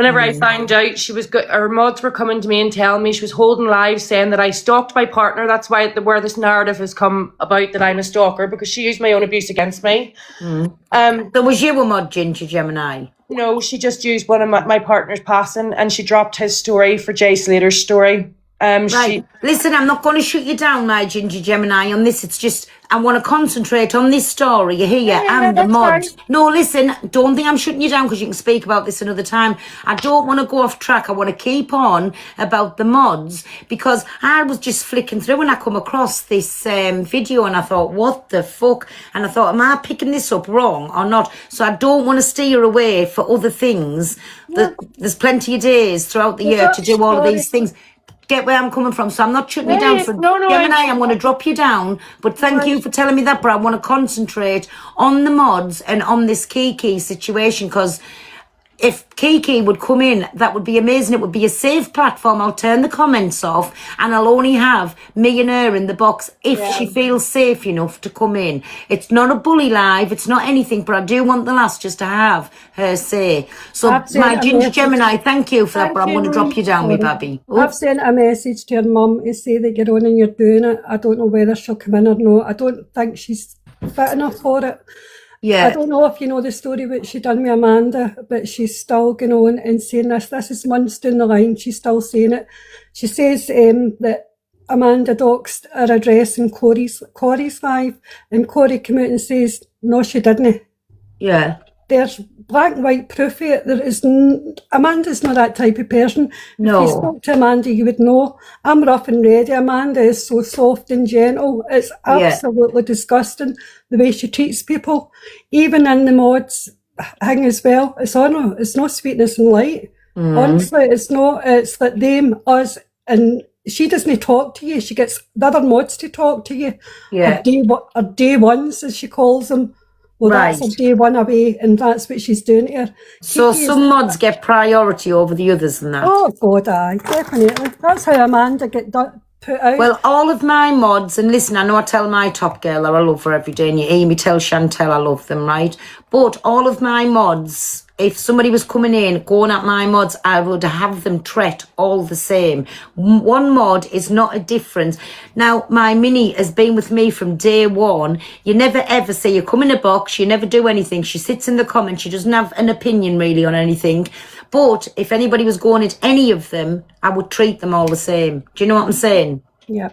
Whenever I found out she was good, her mods were coming to me and telling me, she was holding live saying that I stalked my partner. That's why where this narrative has come about, that I'm a stalker, because she used my own abuse against me. So was you a mod, Ginger Gemini? No, she just used one of my partner's passing, and she dropped his story for Jay Slater's story. Right. Listen, I'm not going to shoot you down, my Ginger Gemini, on this. It's just, I want to concentrate on this story here and the mods. Fine. No, listen, don't think I'm shooting you down because you can speak about this another time. I don't want to go off track. I want to keep on about the mods because I was just flicking through and I come across this video and I thought, what the fuck? And I thought, am I picking this up wrong or not? So I don't want to steer away for other things. There's plenty of days throughout the year to do all of these things. Get where I'm coming from, so I'm not shutting you down for Gemini. I'm going to drop you down, but thank you for telling me that. But I want to concentrate on the mods and on this Kiki situation, because if Kiki would come in, that would be amazing. It would be a safe platform. I'll turn the comments off and I'll only have me and her in the box if she feels safe enough to come in. It's not a bully live. It's not anything, but I do want the lass just to have her say. So my Ginger Gemini, thank you for that, but I'm going to drop you down, me baby. I've sent a message to her mum to say that you're on and you're doing it. I don't know whether she'll come in or not. I don't think she's fit enough for it. Yeah. I don't know if you know the story what she done with Amanda, but she's still going on and saying this. This is months down the line. She's still saying it. She says that Amanda doxed her address in Corey's live, and Corey came out and says, no, she didn't. Yeah. There's black and white proof of it. There is Amanda's not that type of person. No. If you spoke to Amanda, you would know. I'm rough and ready. Amanda is so soft and gentle. It's absolutely disgusting the way she treats people. Even in the mods thing as well. It's no sweetness and light. Honestly, it's not. It's like them, us, and she doesn't talk to you. She gets the other mods to talk to you. Yeah. Her day ones, as she calls them. Well, that's a day one away, and that's what she's doing to her. So some mods get priority over the others and that? Oh, God, aye, definitely. That's how Amanda get put out. Well, all of my mods, and listen, I know I tell my top girl I love her every day, and you hear me tell Chantel I love them, right? But all of my mods, if somebody was coming in, going at my mods, I would have them treat all the same. One mod is not a difference. Now, my Minnie has been with me from day one. You never ever see her come in a box. You never do anything. She sits in the comments. She doesn't have an opinion really on anything. But if anybody was going at any of them, I would treat them all the same. Do you know what I'm saying? Yeah.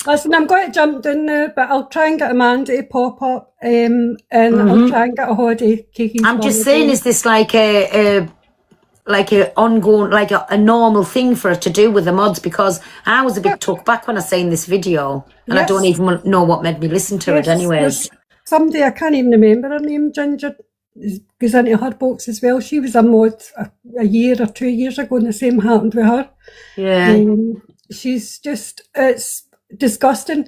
Listen, I'm going to jump down now, but I'll try and get Amanda to pop up, and I'll try and get a hold of Kiki's. I'm just saying, is this like a ongoing, like a normal thing for her to do with the mods? Because I was a bit took back when I seen this video, and I don't even know what made me listen to it anyways. Somebody, I can't even remember her name, Ginger, goes into her box as well. She was a mod a year or 2 years ago, and the same happened with her. Yeah. She's just, it's disgusting.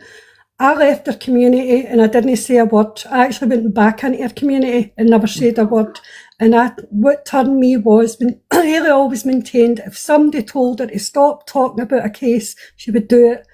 I left her community and I didn't say a word. I actually went back into her community and never said a word. And what turned me was, when Hayley always maintained if somebody told her to stop talking about a case, she would do it.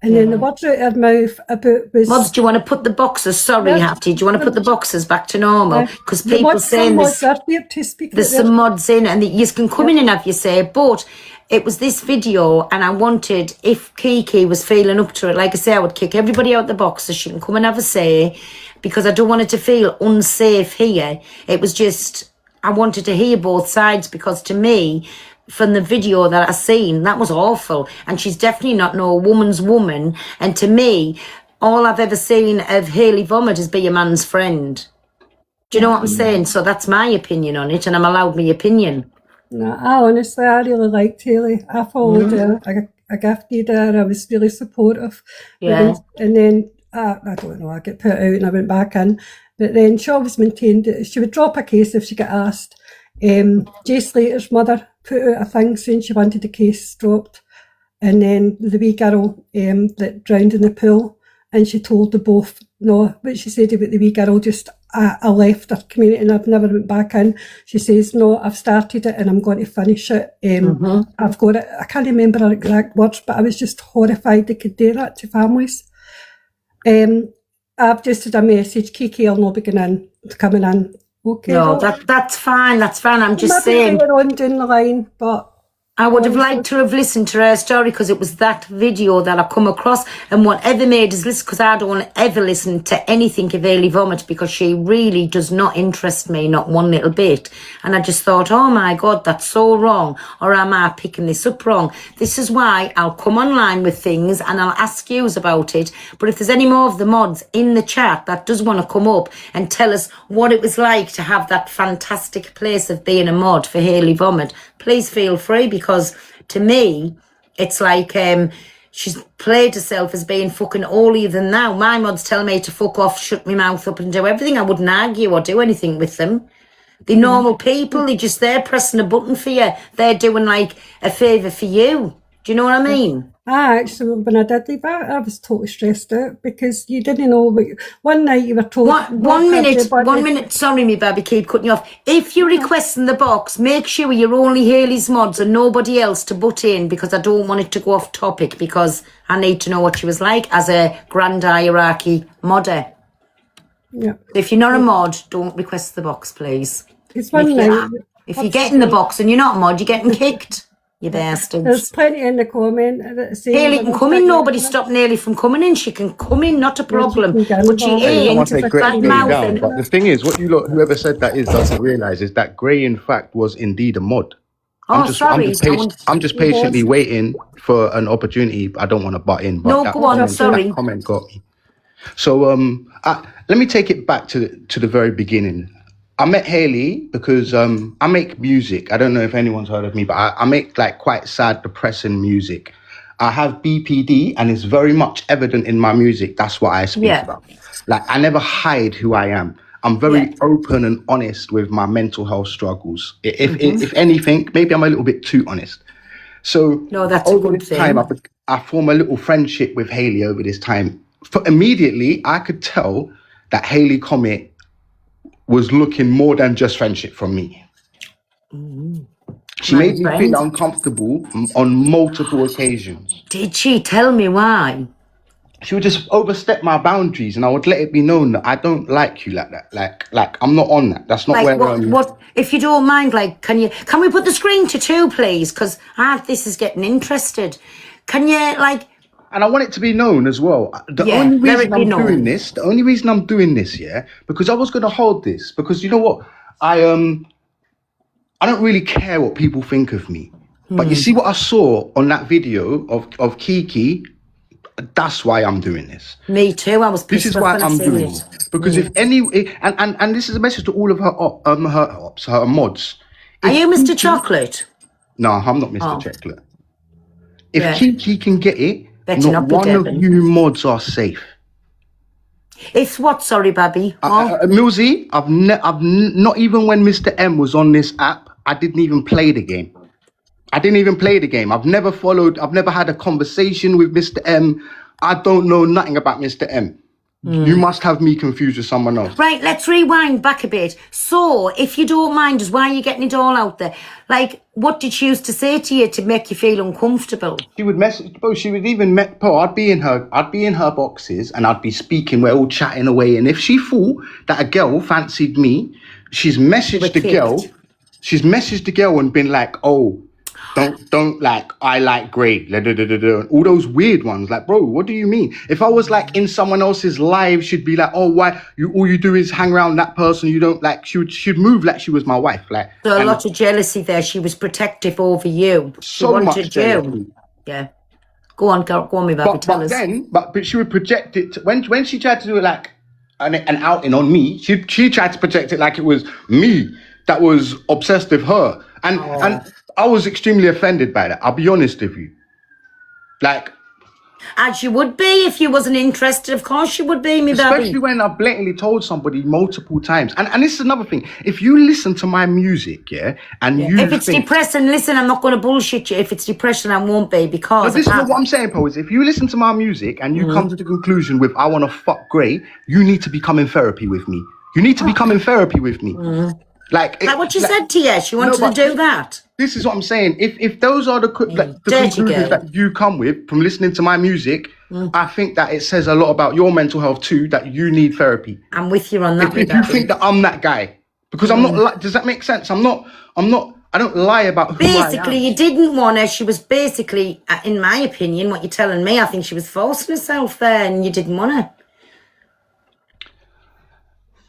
And then the words out of her mouth about was... Mods, do you want to put the boxes, sorry, Hafty, do you want to put the boxes back to normal? Because people saying there's some mods in, and you can come in and have your say, but it was this video, and I wanted, if Kiki was feeling up to it, like I say, I would kick everybody out the box so she can come and have a say, because I don't want it to feel unsafe here. It was just, I wanted to hear both sides, because to me, from the video that I seen, that was awful. And she's definitely not no woman's woman. And to me, all I've ever seen of Hayley Vomit is be a man's friend. Do you know what I'm saying? So that's my opinion on it, and I'm allowed my opinion. No, I really liked Hayley. I followed her. I gifted her. I was really supportive. Yeah. And then, I don't know, I get put out and I went back in. But then she always maintained that she would drop a case if she got asked. Jay Slater's mother put out a thing saying she wanted the case dropped. And then the wee girl that drowned in the pool, and she told the both, no, what she said about the wee girl, just I left her community and I've never went back in. She says, no, I've started it and I'm going to finish it. I've got it. I can't remember her exact words, but I was just horrified they could do that to families. I've just had a message, Kiki will not be coming in Okay, No, doc. that's fine. That's fine. I'm just Maybe saying. later on down the line, but I would have liked to have listened to her story because it was that video that I come across, and whatever made us listen, because I don't ever listen to anything of Hayley Vomit because she really does not interest me, not one little bit. And I just thought, oh my God, that's so wrong. Or am I picking this up wrong? This is why I'll come online with things and I'll ask yous about it. But if there's any more of the mods in the chat that does want to come up and tell us what it was like to have that fantastic place of being a mod for Hayley Vomit, please feel free, because to me, it's like she's played herself as being fucking holier than thou. My mods tell me to fuck off, shut my mouth up and do everything. I wouldn't argue or do anything with them. They're normal people. They're just there pressing a button for you. They're doing like a favour for you. Do you know what I mean? I actually, when I did leave, I was totally stressed out because you didn't know what one night you were told. One minute, sorry me baby, keep cutting you off. If you're requesting the box, make sure you're only Hayley's mods and nobody else to butt in, because I don't want it to go off topic, because I need to know what she was like as a grand hierarchy modder. Yeah. If you're not a mod, don't request the box, please. It's one night. If you're getting the box and you're not a mod, you're getting kicked. You bastards. There's plenty in the comment that say Hayley can come in. Nobody stopped Hayley from coming in. She can come in, not a problem. But she ain't take Gray bad down. mouthing. But the thing is, what you lot, whoever said that doesn't realise is that Gray, in fact, was indeed a mod. Oh, sorry. I'm just patiently waiting for an opportunity. I don't want to butt in, but No, go on. Sorry. that comment got me. So let me take it back to the very beginning. I met Hayley because I make music. I don't know if anyone's heard of me, but I make like quite sad, depressing music. I have BPD, and it's very much evident in my music. That's what I speak about. Like, I never hide who I am. I'm very open and honest with my mental health struggles. If anything, maybe I'm a little bit too honest. So no, that's over a good this thing. time, I form a little friendship with Hayley over this time. Immediately, I could tell that Hayley Comet was looking more than just friendship from me. She made me feel uncomfortable on multiple occasions. Did she? Tell me why. She would just overstep my boundaries, and I would let it be known that I don't like you like that. Like I'm not on that. That's not like where what if you don't mind, like, can we put the screen to 2, please? Because this is getting interested. Can you, like... And I want it to be known as well. The only reason I'm doing this, because I was going to hold this, because you know what? I don't really care what people think of me. But you see what I saw on that video of Kiki? That's why I'm doing this. Me too. I was pissed. This is why I'm doing it. Because if any... And this is a message to all of her mods. Are you Mr. Chocolate? No, I'm not Mr. Chocolate. If Kiki can get it, not one of you mods are safe. It's what? Sorry, Babby. Millsy, I've not even when Mr. M was on this app, I didn't even play the game. I've never followed. I've never had a conversation with Mr. M. I don't know nothing about Mr. M. You must have me confused with someone else. Right, let's rewind back a bit. So, if you don't mind us, why are you getting it all out there? Like, what did she used to say to you to make you feel uncomfortable? She would message, she would even I'd be in her boxes and I'd be speaking, we're all chatting away. And if she thought that a girl fancied me, she's messaged the girl and been like, oh, don't like, I like Gray, all those weird ones. Like, bro, what do you mean? If I was like in someone else's live, she'd be like, oh, why all you do is hang around that person you don't like. She'd move like she was my wife. Like, so a lot of jealousy there. She was protective over you. She wanted you. Yeah. Go on, me, baby. Tell us. But she would project it when she tried to do it like an outing on me. She tried to project it like it was me that was obsessed with her, and I was extremely offended by that. I'll be honest with you. Like, as you would be if you wasn't interested. Of course you would be, me baby. Especially when I've blatantly told somebody multiple times. And this is another thing. If you listen to my music, and you if it's depressing, listen, I'm not going to bullshit you. If it's depression, I won't be, because... This is what I'm saying, Paul, is if you listen to my music and you come to the conclusion with, I want to fuck Gray, you need to become in therapy with me. Like what she said to you. She wanted to do that. This is what I'm saying. If those are the conclusions that you come with from listening to my music, I think that it says a lot about your mental health too, that you need therapy. I'm with you on that. If you think that I'm that guy, Because I'm not. Does that make sense? I'm not. I don't lie about who Basically, I am. you didn't want her. She was basically, in my opinion, what you're telling me, I think she was forcing herself there and you didn't want her.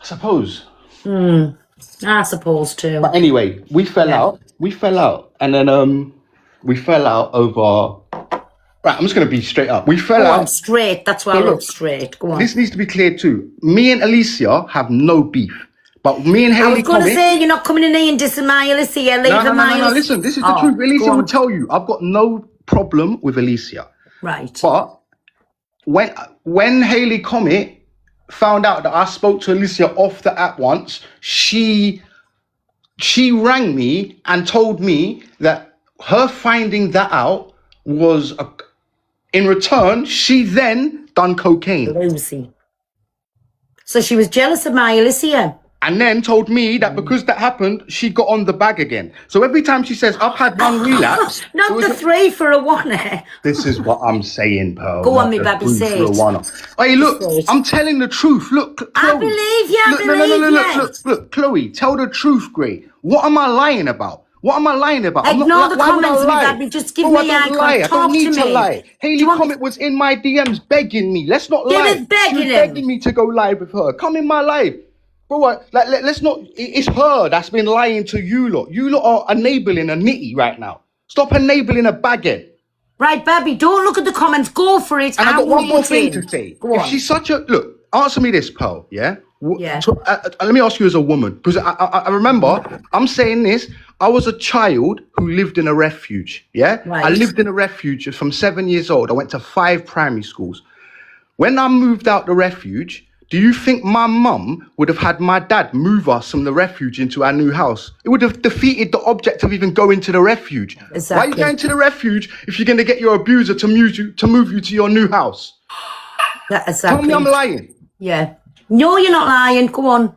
I suppose. I suppose too. But anyway, we fell out. We fell out, and then we fell out over. Right, I'm just gonna be straight up. We fell Go on, out. straight. That's why I So look look, straight. Go on. this needs to be clear too. Me and Alicia have no beef, but me and I Hayley was going to Comet. say, you're not coming in here and dissing my Alicia. Leave No, her no. Listen, this is the truth. Alicia will tell you. I've got no problem with Alicia, Right. but when Hayley Comet found out that I spoke to Alicia off the app once, she rang me and told me that her finding that out was in return, she then done cocaine. Lucy. So she was jealous of my Alicia. And then told me that because that happened, she got on the bag again. So every time she says, I've had one relapse. it Not was the 3 for a 1. This is what I'm saying, Pearl. Go on, not me the baby, proof say for a it. one-off. Hey, look, Say it. I'm telling the truth. Look, I Chloe. believe you, Look, I believe you. look, Chloe, tell the truth, Gray. What am I lying about? What am I lying about? Ignore the why would I comments, me lie? baby. Just give Bro, me I eye don't lie. I contact. don't Talk need to to me. lie. Do Hayley you want Comet was in my DMs begging me. Let's not She lie. was begging She was him. begging me to go live with her. Come in my live. Bro, let's not. It's her that's been lying to you lot. You lot are enabling a nitty right now. Stop enabling a baghead. Right, baby, don't look at the comments. Go for it. And I got one more thing waiting. to say. Go If on. she's such a look, answer me this, Pearl. Yeah. Yeah. Let me ask you as a woman, because I remember I'm saying this. I was a child who lived in a refuge. Yeah. Right. I lived in a refuge from 7 years old. I went to 5 primary schools. When I moved out the refuge, do you think my mum would have had my dad move us from the refuge into our new house? It would have defeated the object of even going to the refuge. Exactly. Why are you going to the refuge if you're going to get your abuser to move you to your new house? Exactly. Tell me I'm lying. Yeah. No, you're not lying. Go on.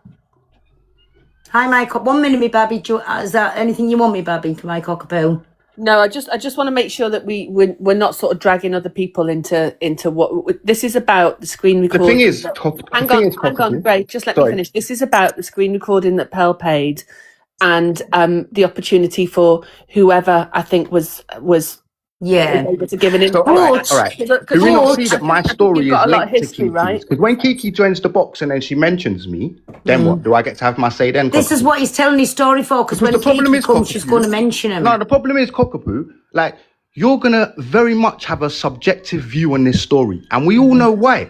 Hi, my cock. 1 minute, me baby. Is that anything you want, me baby, for my cockapoo? No, I just want to make sure that we're not sort of dragging other people into what this is about. The screen The recording. thing is, hang on, Ray. Just let me finish. This is about the screen recording that Pearl paid, and the opportunity for whoever I think was Yeah. able to give an So, input. all right. Do we not see that my I think story you've is got a lot of linked to history, Kiki's? right? Because when Kiki joins the box and then she mentions me, then what? Do I get to have my say then? This is what he's telling his story for, because when the problem Kiki is, comes, she's Cockapoo. going to mention him. No, the problem is, Cockapoo, like, you're going to very much have a subjective view on this story. And we all know why.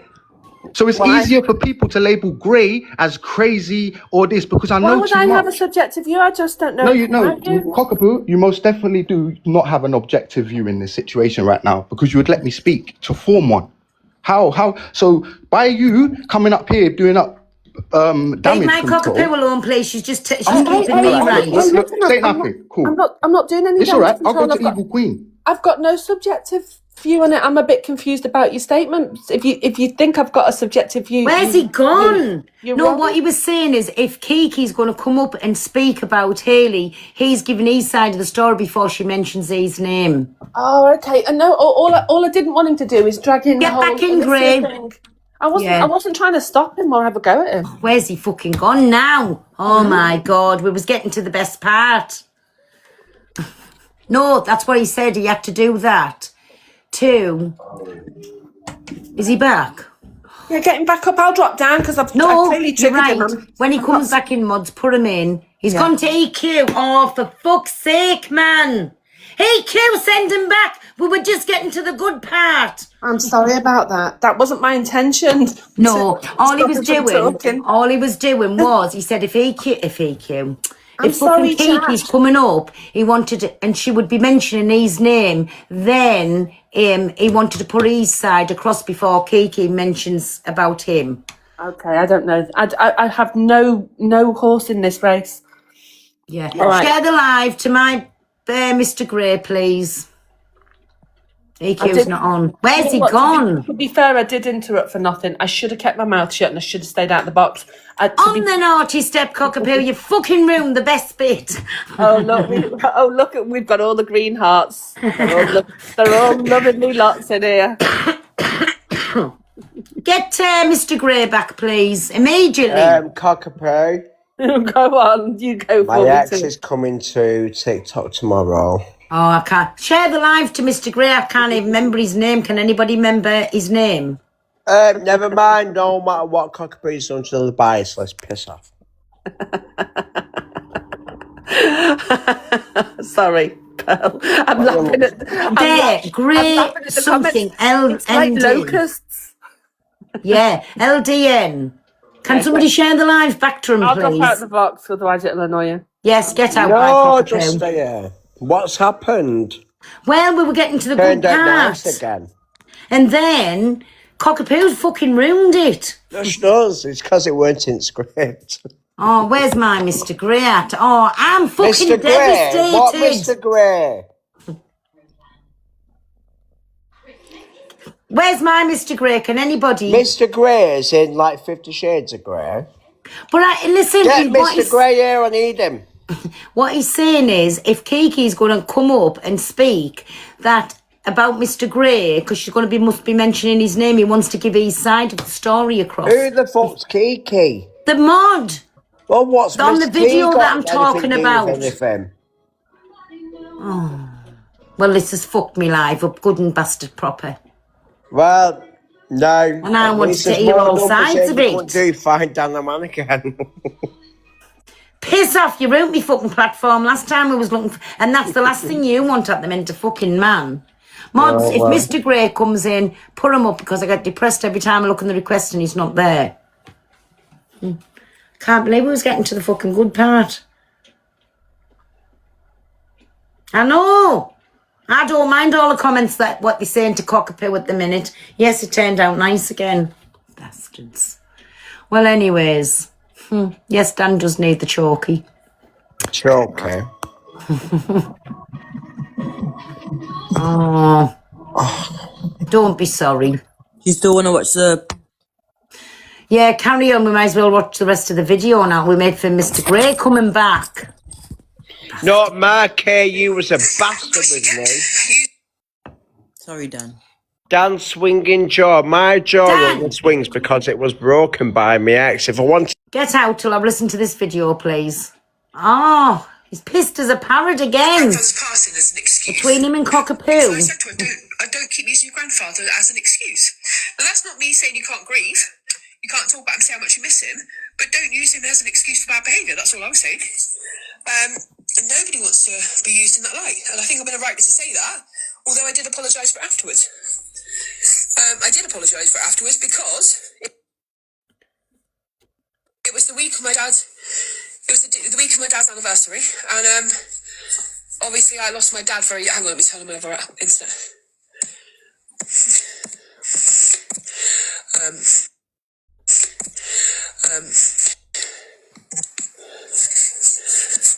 So it's easier for people to label Gray as crazy or this because I Why know would too I much. have a subjective view? I just don't know. No, you know, Have you? Cockapoo, you most definitely do not have an objective view in this situation right now because you would let me speak to form one. How? So by you coming up here doing up Leave damage my control. cockapoo alone, please. She's keeping I'm me all right. Look, say nothing. Cool. I'm not doing any It's all right. damage I'll go control. to Evil Queen. I've got no subjective view on it. I'm a bit confused about your statement. If you think I've got a subjective view, Where's he gone? you're No, wrong. what he was saying is if Kiki's going to come up and speak about Hayley, he's giving his side of the story before she mentions his name. Oh, okay. And no, all I didn't want him to do is drag in Get the whole back in, Alicia Gray. thing. I wasn't. Yeah. I wasn't trying to stop him or have a go at him. Where's he fucking gone now? Oh my God, we was getting to the best part. No, that's what he said. He had to do that. 2. Is he back? Yeah, get him back up. I'll drop down because I've No, clearly you're triggered right. him. When he comes back in mods, put him in. He's gone to EQ. Oh, for fuck's sake, man. EQ, send him back. We were just getting to the good part. I'm sorry about that. That wasn't my intention. No, all he stop was him from talking. doing was, he said if fucking sorry, Kiki's Jack. coming up, he wanted, and she would be mentioning his name, then he wanted to put his side across before Kiki mentions about him. Okay, I don't know. I have no horse in this race. Yeah. All right. Share the live to my Mr. Gray, please. EQ's not on. Where's he gone? To be fair, I did interrupt for nothing. I should have kept my mouth shut and I should have stayed out of the box. On the naughty step, cockapoo, you fucking ruined the best bit. Look, we've got all the green hearts. They're all lovely lots in here. Get Mr. Gray back, please, immediately. Cockapoo. Go on, you go My for it. ex is coming to TikTok tomorrow. Oh, I can't. Share the live to Mr. Gray. I can't even remember his name. Can anybody remember his name? Never mind, no matter what Cockapoo's done to the bias, let's piss off. Sorry, Pearl. I'm laughing at There, Gray something. It's like LND. locusts. Yeah, LDN. Can somebody share the live back to him, I'll drop out please? the box, otherwise it'll annoy you. Yes, get out. No, by just Cockapoo. stay here. What's happened? Well, we were getting to the Turned good out part. nice again. And then Cockapoo's fucking ruined it. No, she does. It's because it weren't in script. Oh, where's my Mr. Gray at? Oh, I'm fucking Mr. Gray? devastated. What Mr. Gray? Where's my Mr. Gray? Can anybody? Mr. Gray is in like 50 Shades of Grey. But listen, Get what Mr. he's, Gray here, I need him. what he's saying is, if Kiki's going to come up and speak that about Mr. Gray, because she's going to must be mentioning his name, he wants to give his side of the story across. Who the fuck's Kiki? The mod. Well, what's On Mr. the video T that I'm got talking anything to do about. with anything? Well, this has fucked me live up good and bastard proper. Well, no. And I At want least to there's hear more all numbers sides here of you it. couldn't do find Dan the man again. Piss off, you ruined me fucking platform. Last time we was looking for, and that's the last thing you want at the minute, a fucking man. Mods, Oh, if well. Mr. Gray comes in, put him up because I get depressed every time I look in the request and he's not there. Can't believe we was getting to the fucking good part. I know. I don't mind all the comments that what they're saying to Cockapoo at the minute. Yes, it turned out nice again. Bastards. Well, anyways. Yes, Dan does need the chalky. Okay. Oh. Don't be sorry. You still want to watch the... Yeah, carry on. We might as well watch the rest of the video now. We made for Mr. Gray coming back. No, Mark KU was a bastard with me. Sorry, Dan. Dan's swinging jaw. My jaw Dan! only swings because it was broken by my ex. If I wanted Get out till I've listened to this video, please. Oh, he's pissed as a parrot again. Grandfather's passing as an excuse. Between him and So I Cockapoo. said to him, I don't keep using your grandfather as an excuse. Now that's not me saying you can't grieve. You can't talk about him, say how much you miss him, but don't use him as an excuse for bad behaviour. That's all I was saying. Nobody wants to be used in that light, and I think I'm in a right to say that. Although I did apologise for it afterwards. I did apologise for it afterwards because it was the week of my dad's. It was the week of my dad's anniversary, and obviously I lost my dad very. Hang on, let me tell him whenever instant.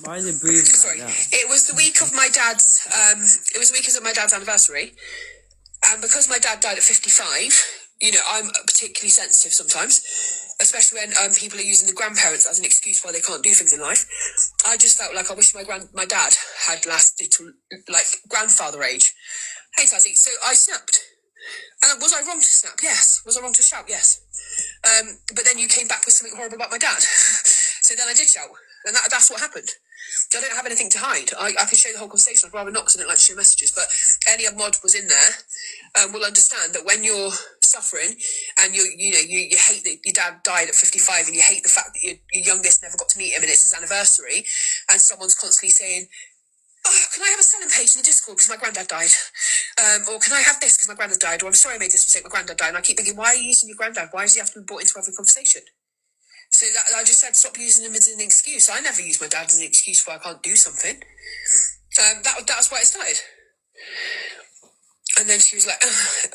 Why is it breathing Sorry, like that? it was the week of my dad's. It was the week of my dad's anniversary, and because my dad died at 55, you know, I'm particularly sensitive sometimes, especially when people are using the grandparents as an excuse why they can't do things in life. I just felt like I wish my dad had lasted to like grandfather age. Hey, Tazzy. So I snapped. Was I wrong to snap? Yes. Was I wrong to shout? Yes. But then you came back with something horrible about my dad. So then I did shout. And that's what happened. I don't have anything to hide. I can show the whole conversation. I'd rather not because I don't like to show messages. But any mod was in there will understand that when you're suffering and you hate that your dad died at 55 and you hate the fact that your youngest never got to meet him and it's his anniversary and someone's constantly saying, oh, can I have a selling page in the Discord because my granddad died? Or can I have this because my granddad died? Or I'm sorry I made this mistake, my granddad died. And I keep thinking, why are you using your granddad? Why does he have to be brought into every conversation? So I just said, stop using him as an excuse. I never use my dad as an excuse why I can't do something. That's why it started. And then she was like,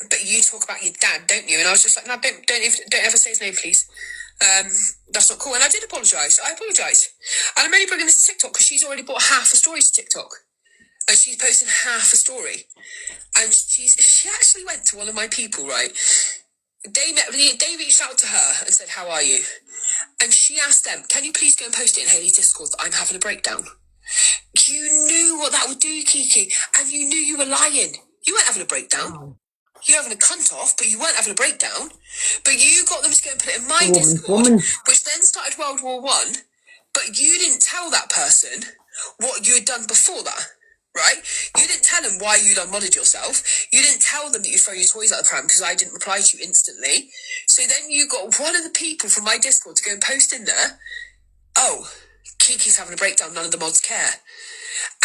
but you talk about your dad, don't you? And I was just like, no, don't ever say his name, please. That's not cool. And I did apologise. I apologise. And I'm only bringing this to TikTok because she's already brought half a story to TikTok. And she's posted half a story. And she actually went to one of my people, right? They reached out to her and said, how are you? And she asked them, can you please go and post it in Hayley's Discord that I'm having a breakdown? You knew what that would do, Kiki. And you knew you were lying. You weren't having a breakdown. You were having a cunt off, but you weren't having a breakdown. But you got them to go and put it in my Discord, which then started World War One. But you didn't tell that person what you had done before that, right? You didn't tell them why you'd unmodded yourself. You didn't tell them that you'd throw your toys out the pram because I didn't reply to you instantly. So then you got one of the people from my Discord to go and post in there, oh, Kiki's having a breakdown, none of the mods care.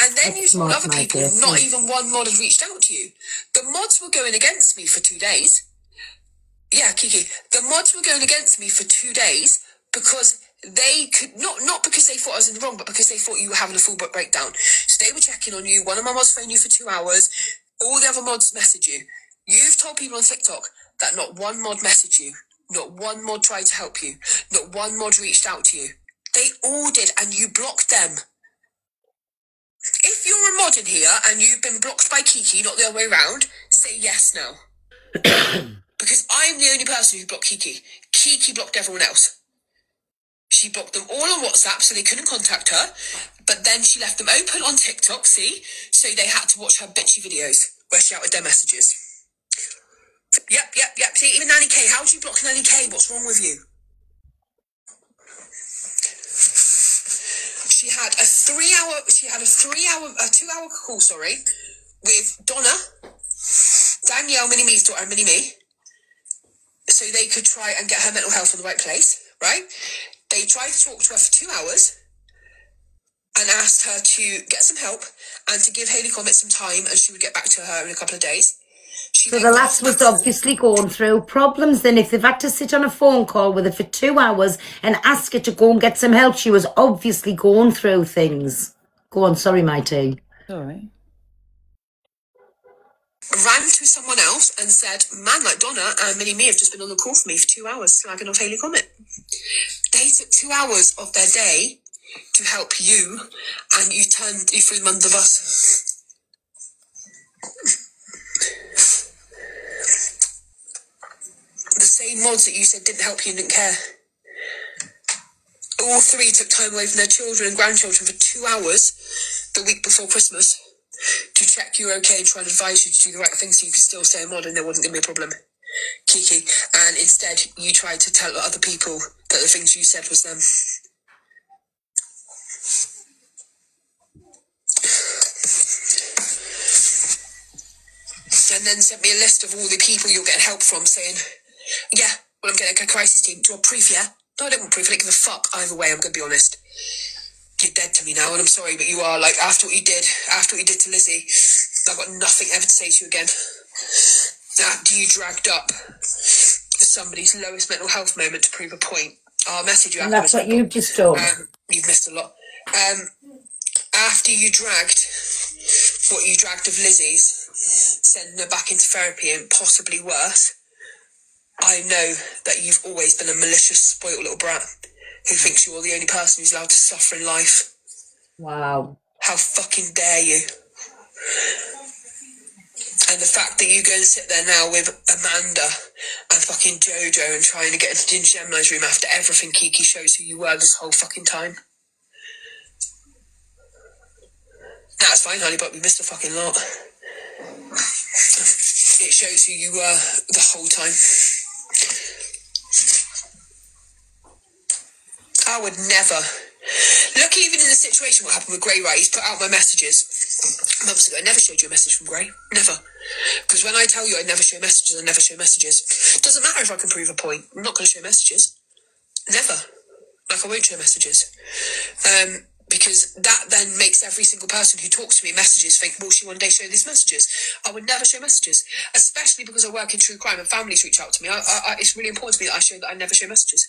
And then you told other people, not even one mod had reached out to you. The mods were going against me for 2 days. Yeah, Kiki. The mods were going against me for 2 days because they could not because they thought I was in the wrong, but because they thought you were having a full breakdown. So they were checking on you. One of my mods phoned you for 2 hours. All the other mods messaged you. You've told people on TikTok that not one mod messaged you. Not one mod tried to help you. Not one mod reached out to you. They all did, and you blocked them. If you're a mod in here and you've been blocked by Kiki, not the other way around, say yes now. Because I'm the only person who blocked Kiki. Kiki blocked everyone else. She blocked them all on WhatsApp so they couldn't contact her, but then she left them open on TikTok, see? So they had to watch her bitchy videos where she outed their messages. Yep. See, even Nanny K, how do you block Nanny K? What's wrong with you? She had a 2-hour call, with Donna, Danielle, Mini-Me's daughter, and Mini-Me, so they could try and get her mental health in the right place, right? They tried to talk to her for 2 hours and asked her to get some help and to give Hayley Comet some time and she would get back to her in a couple of days. So the lass was obviously going through problems. Then if they've had to sit on a phone call with her for 2 hours and ask her to go and get some help, she was obviously going through things. Go on, sorry, my tea. All right. Ran to someone else and said, man like Donna and Mini-Me have just been on the call for me for 2 hours slagging off Hayley Comet. They took 2 hours of their day to help you and you threw them under the bus. The same mods that you said didn't help you and didn't care. All 3 took time away from their children and grandchildren for 2 hours the week before Christmas to check you were okay and try and advise you to do the right thing so you could still stay a mod and there wasn't going to be a problem. Kiki. And instead you tried to tell other people that the things you said was them. And then sent me a list of all the people you're getting help from saying, yeah, well, I'm getting a crisis team. Do you want proof, yeah? No, I don't want proof. I don't give a fuck either way, I'm going to be honest. You're dead to me now, and I'm sorry, but you are. Like, after what you did to Lizzie, I've got nothing ever to say to you again. After you dragged up somebody's lowest mental health moment to prove a point, I'll message you And afterwards. that's what you've just done. You've missed a lot. After you dragged what you dragged of Lizzie's, sending her back into therapy and possibly worse, I know that you've always been a malicious, spoiled little brat who thinks you're the only person who's allowed to suffer in life. Wow. How fucking dare you? And the fact that you go and sit there now with Amanda and fucking Jojo and trying to get into Ginger Gemini's room after everything Kiki shows who you were this whole fucking time. That's fine, honey, but we missed a fucking lot. It shows who you were the whole time. I would never. Look, even in the situation what happened with Gray, right? He's put out my messages months ago. I never showed you a message from Gray. Never. Because when I tell you I never show messages, I never show messages. It doesn't matter if I can prove a point. I'm not going to show messages. Never. Like, I won't show messages. Because that then makes every single person who talks to me messages think, will she one day show these messages? I would never show messages, especially because I work in true crime and families reach out to me. It's really important to me that I show that I never show messages.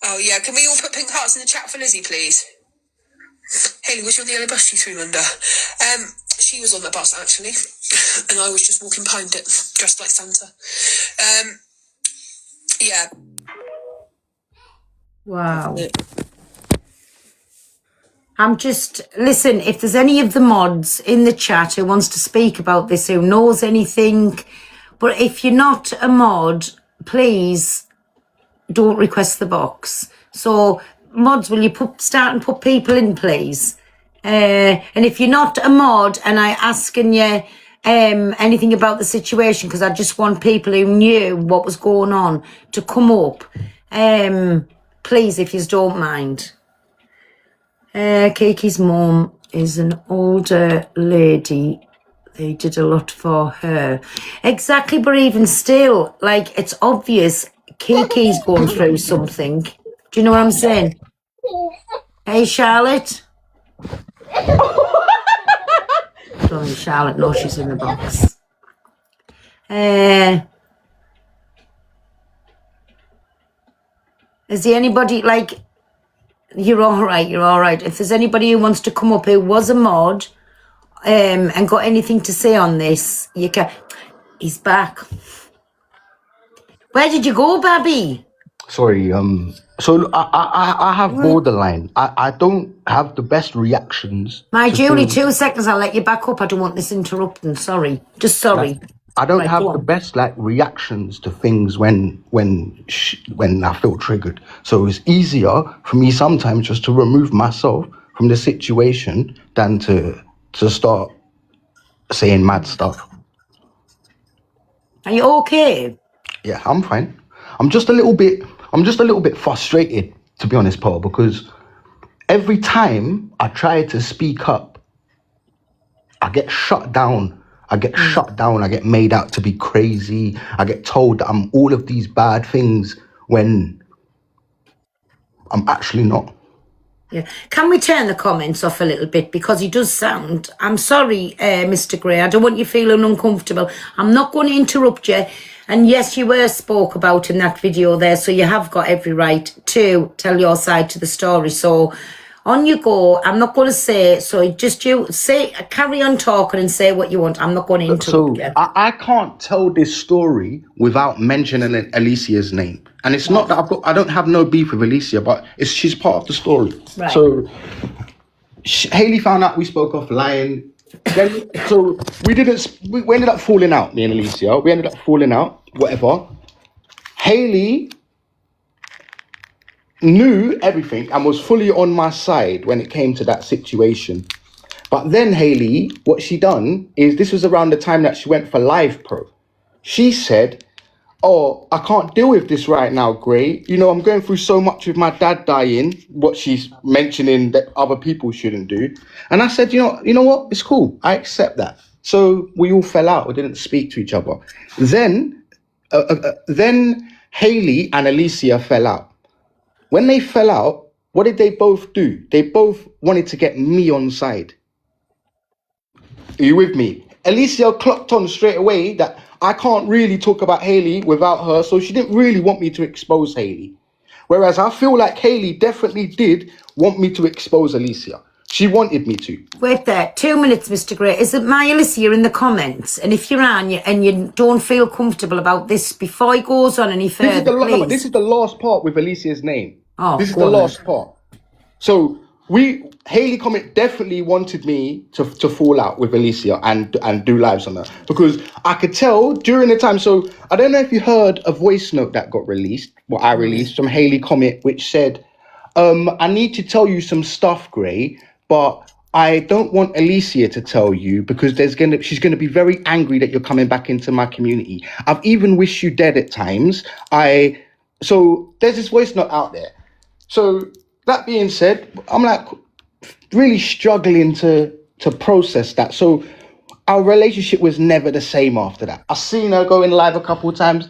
Oh yeah, can we all put pink hearts in the chat for Lizzie, please? Hayley, was you on the yellow bus she threw under? She was on the bus, actually, and I was just walking behind it, dressed like Santa. Yeah. Wow. Listen, if there's any of the mods in the chat who wants to speak about this, who knows anything, but if you're not a mod, please don't request the box. So, mods, will you start and put people in, please? And if you're not a mod and I asking you anything about the situation, because I just want people who knew what was going on to come up, please, if you don't mind. Kiki's mum is an older lady. They did a lot for her. Exactly, but even still, like, it's obvious Kiki's going through something. Do you know what I'm saying? Hey, Charlotte. Don't Charlotte know she's in the box. Is there anybody, like, you're all right. If there's anybody who wants to come up who was a mod and got anything to say on this, you can. He's back. Where did you go, Babby? Sorry, so I have borderline. I don't have the best reactions. My to Julie, things. 2 seconds, I'll let you back up. I don't want this interrupting. Sorry. Just sorry. I don't Right, have go the on. best like reactions to things when I feel triggered. So it's easier for me sometimes just to remove myself from the situation than to start saying mad stuff. Are you okay? Yeah, I'm fine. I'm just a little bit frustrated, to be honest, Paul, because every time I try to speak up, I get shut down. I get made out to be crazy. I get told that I'm all of these bad things when I'm actually not. Yeah. Can we turn the comments off a little bit? Because he does sound... I'm sorry, Mr. Gray. I don't want you feeling uncomfortable. I'm not going to interrupt you. And yes, you were spoke about in that video there, so you have got every right to tell your side to the story. So on you go. I'm not going to say... So just you say, carry on talking and say what you want. I'm not going to interrupt you. I can't tell this story without mentioning Alicia's name. And it's not that I don't have no beef with Alicia, but she's part of the story. Right. So Hayley found out we spoke offline. Then, so we ended up falling out, me and Alicia. We ended up falling out, whatever. Hayley knew everything and was fully on my side when it came to that situation. But then Hayley, what she done is, this was around the time that she went for Live Pro. She said, oh, I can't deal with this right now, Gray. You know, I'm going through so much with my dad dying, what she's mentioning that other people shouldn't do. And I said, you know what? It's cool. I accept that. So we all fell out. We didn't speak to each other. Then Hayley and Alicia fell out. When they fell out, what did they both do? They both wanted to get me on side. Are you with me? Alicia clocked on straight away that I can't really talk about Hayley without her, so she didn't really want me to expose Hayley. Whereas I feel like Hayley definitely did want me to expose Alicia. She wanted me to. Wait there, 2 minutes, Mr. Gray. Is it my Alicia in the comments? And if you're on and you don't feel comfortable about this, before he goes on any further, please. This is the last part with Alicia's name. Oh, this is the last part. So Hayley Comet definitely wanted me to fall out with Alicia and do lives on her, because I could tell during the time. So I don't know if you heard a voice note that got released, what I released from Hayley Comet, which said, I need to tell you some stuff, Gray, but I don't want Alicia to tell you because she's gonna be very angry that you're coming back into my community. I've even wished you dead at times. So there's this voice note out there. So that being said, I'm like really struggling to process that. So our relationship was never the same after that. I seen her going live a couple of times.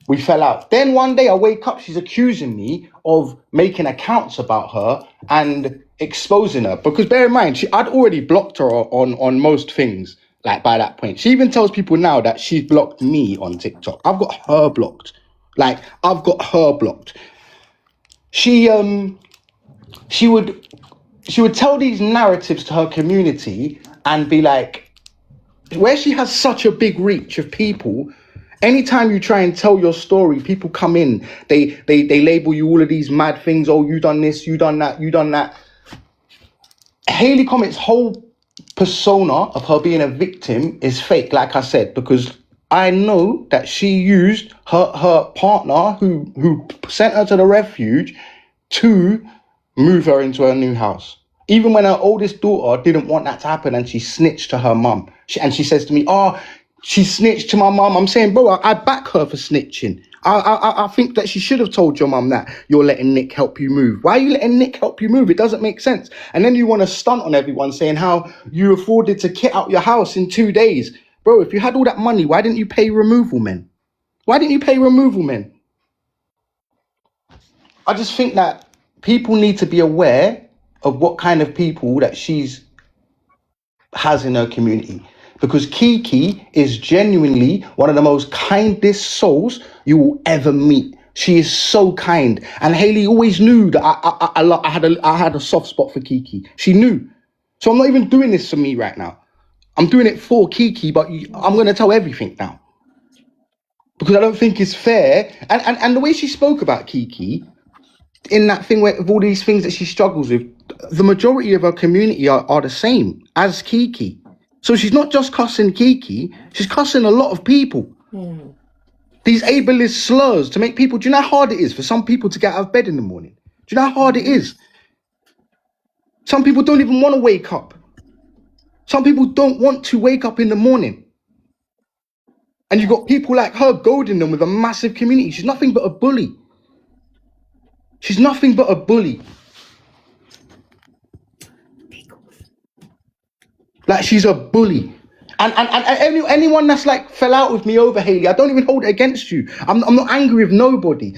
We fell out. Then one day I wake up, she's accusing me of making accounts about her and exposing her. Because bear in mind, I'd already blocked her on most things. Like by that point, she even tells people now that she's blocked me on TikTok. I've got her blocked. She would tell these narratives to her community and be like, where she has such a big reach of people, anytime you try and tell your story, people come in, they label you all of these mad things. Oh, you done this, you done that, you done that. Hayley Comet's whole persona of her being a victim is fake, like I said, because I know that she used her partner who sent her to the refuge to move her into her new house. Even when her oldest daughter didn't want that to happen and she snitched to her mum. And she says to me, oh, She snitched to my mum. I'm saying, bro, I back her for snitching. I think that she should have told your mum that you're letting Nick help you move. Why are you letting Nick help you move? It doesn't make sense. And then you want to stunt on everyone saying how you afforded to kit out your house in 2 days. Bro, if you had all that money, why didn't you pay removal men? Why didn't you pay removal men? I just think that people need to be aware of what kind of people that she's has in her community. Because Kiki is genuinely one of the most kindest souls you will ever meet. She is so kind. And Hayley always knew that I had a soft spot for Kiki. She knew. So I'm not even doing this for me right now. I'm doing it for Kiki, but I'm going to tell everything now. Because I don't think it's fair. And the way she spoke about Kiki, in that thing where of all these things that she struggles with, the majority of her community are the same as Kiki. So she's not just cussing Kiki, she's cussing a lot of people. These ableist slurs to make people, do you know how hard it is for some people to get out of bed in the morning? Do you know how hard it is? Some people don't even want to wake up. Some people don't want to wake up in the morning. And you've got people like her goading them with a massive community. She's nothing but a bully. She's nothing but a bully. Like, she's a bully. And anyone that's like fell out with me over Hayley, I don't even hold it against you. I'm not angry with nobody.